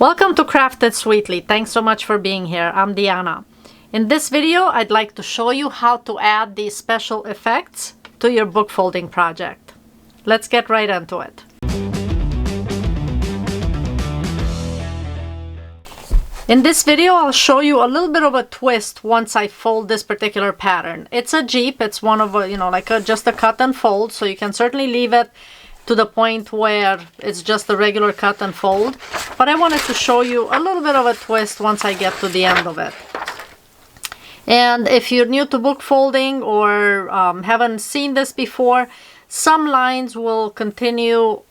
Welcome to Crafted Sweetly. Thanks so much for being here. I'm Deanna. In this video, I'd like to show you how to add these special effects to your book folding project. Let's get right into it. In this video, I'll show you a little bit of a twist once I fold this particular pattern. It's a Jeep. It's one of just a cut and fold, so you can certainly leave it to the point where it's just a regular cut and fold. But I wanted to show you a little bit of a twist once I get to the end of it. And if you're new to book folding or haven't seen this before, some lines will continue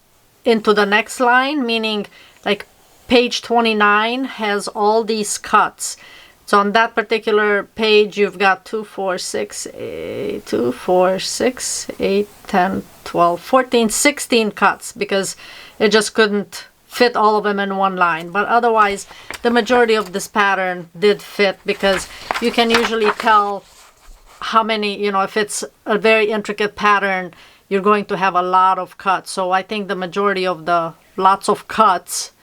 into the next line, meaning like page 29 has all these cuts. So on that particular page, you've got 2, 4, 6, 8, 2, 4, 6, 8, 10, 12, 14, 16 cuts because it just couldn't fit all of them in one line. But otherwise, the majority of this pattern did fit because you can usually tell how many, if it's a very intricate pattern, you're going to have a lot of cuts. So I think the majority of the lots of cuts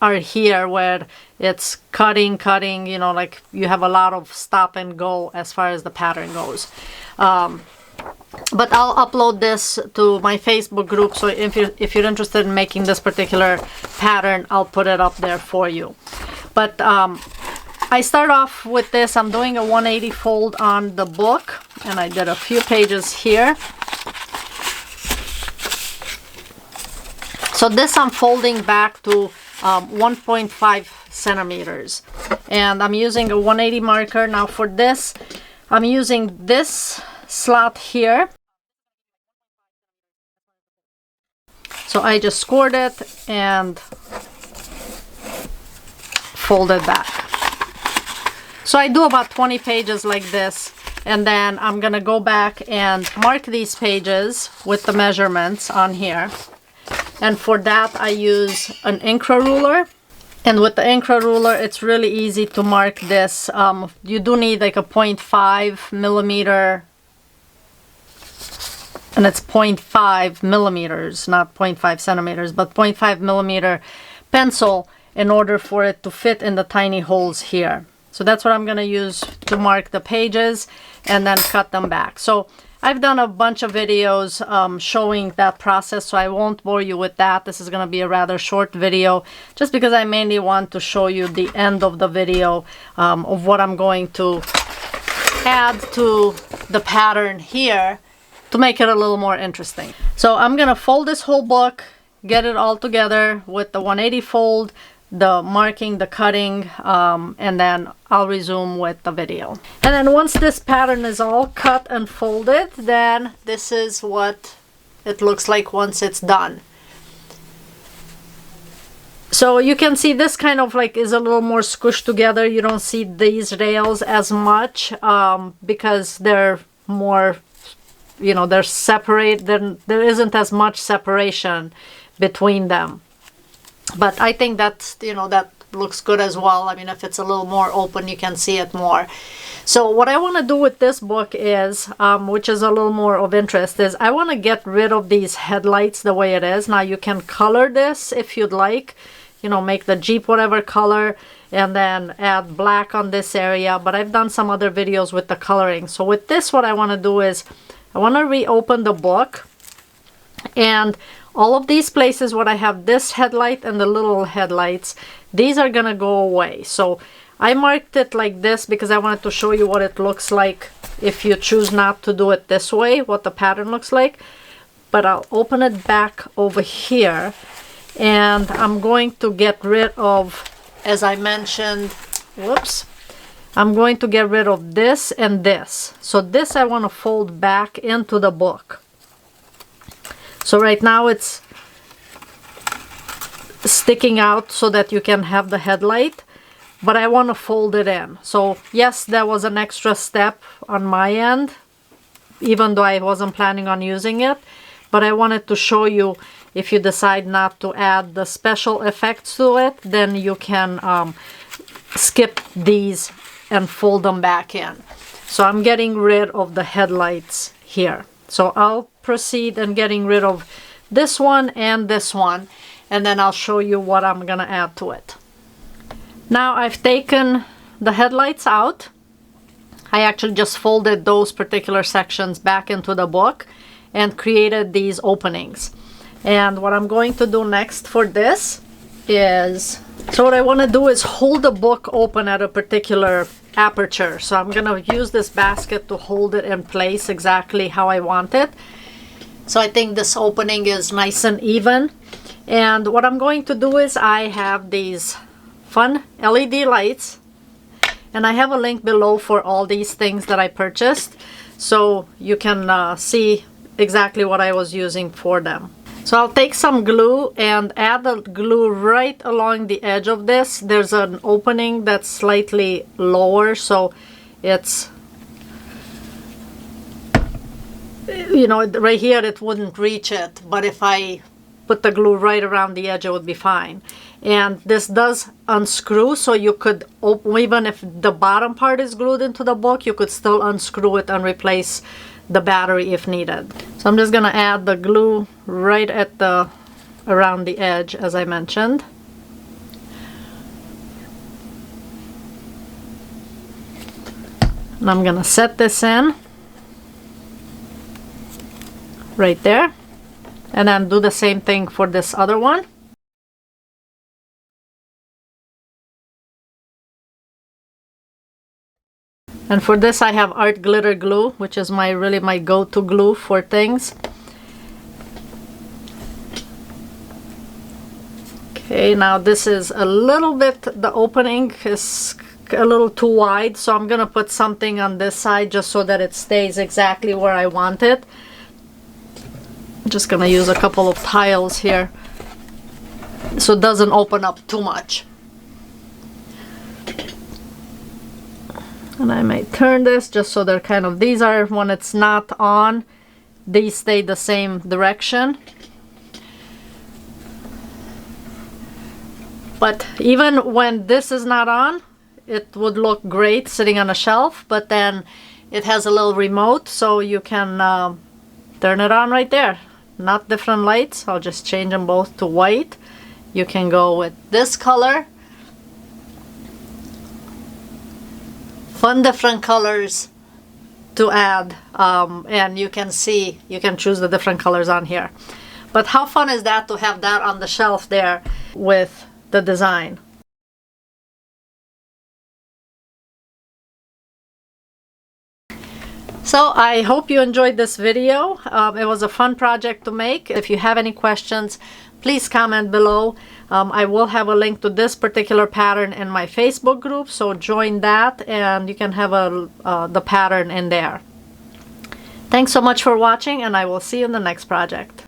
are here where it's cutting, like you have a lot of stop and go as far as the pattern goes. But I'll upload this to my Facebook group, so if you're interested in making this particular pattern, I'll put it up there for you. But I start off with this. I'm doing a 180 fold on the book, and I did a few pages here. So this I'm folding back to 1.5 centimeters, and I'm using a 180 marker. Now for this, I'm using this slot here. So I just scored it and fold it back. So I do about 20 pages like this, and then I'm gonna go back and mark these pages with the measurements on here. And for that, I use an Incra ruler. And with the Incra ruler, it's really easy to mark this. You do need like a 0.5 millimeter, and it's 0.5 millimeters, not 0.5 centimeters, but 0.5 millimeter pencil in order for it to fit in the tiny holes here. So that's what I'm going to use to mark the pages and then cut them back. So I've done a bunch of videos showing that process, so I won't bore you with that. This is going to be a rather short video just because I mainly want to show you the end of the video of what I'm going to add to the pattern here to make it a little more interesting. So I'm going to fold this whole book, get it all together with the 180 fold, the marking, the cutting, and then I'll resume with the video. And then once this pattern is all cut and folded, then this is what it looks like once it's done. So you can see this kind of like is a little more squished together. You don't see these rails as much because they're more, they're separate. There isn't as much separation between them. But I think that's, that looks good as well. I mean, if it's a little more open, you can see it more. So what I want to do with this book is, which is a little more of interest, is I want to get rid of these headlights the way it is. Now you can color this if you'd like, make the Jeep whatever color and then add black on this area. But I've done some other videos with the coloring. So with this, what I want to do is I want to reopen the book, and all of these places where I have this headlight and the little headlights, these are gonna go away. So I marked it like this because I wanted to show you what it looks like if you choose not to do it this way, what the pattern looks like. But I'll open it back over here, and I'm going to get rid of, as I mentioned, I'm going to get rid of this and this. So this I want to fold back into the book. So right now it's sticking out so that you can have the headlight, but I want to fold it in. So yes, that was an extra step on my end, even though I wasn't planning on using it. But I wanted to show you, if you decide not to add the special effects to it, then you can skip these and fold them back in. So I'm getting rid of the headlights here. So I'll proceed in getting rid of this one and this one, and then I'll show you what I'm gonna add to it. Now I've taken the headlights out. I actually just folded those particular sections back into the book and created these openings. And what I'm going to do next for this is, so what I want to do is hold the book open at a particular aperture. So I'm going to use this basket to hold it in place exactly how I want it. So I think this opening is nice and even. And what I'm going to do is I have these fun LED lights, and I have a link below for all these things that I purchased, so you can see exactly what I was using for them. So I'll take some glue and add the glue right along the edge of this. There's an opening that's slightly lower, so it's, you know, right here it wouldn't reach it, but if I put the glue right around the edge it would be fine. And this does unscrew, so you could, even if the bottom part is glued into the book, you could still unscrew it and replace the battery if needed. So I'm just gonna add the glue right at the, around the edge, as I mentioned. And I'm gonna set this in right there, and then do the same thing for this other one. And for this I have Art Glitter Glue, which is really my go-to glue for things. Okay, now this is a little bit, the opening is a little too wide, so I'm gonna put something on this side just so that it stays exactly where I want it. I'm just gonna use a couple of tiles here so it doesn't open up too much. And I might turn this just so they're kind of, these are, when it's not on, these stay the same direction. But even when this is not on, it would look great sitting on a shelf, but then it has a little remote, so you can turn it on right there. Not different lights, I'll just change them both to white. You can go with this color. Fun different colors to add, and you can see, you can choose the different colors on here. But how fun is that to have that on the shelf there with the design? So I hope you enjoyed this video. It was a fun project to make. If you have any questions, please comment below. I will have a link to this particular pattern in my Facebook group, so join that and you can have the pattern in there. Thanks so much for watching, and I will see you in the next project.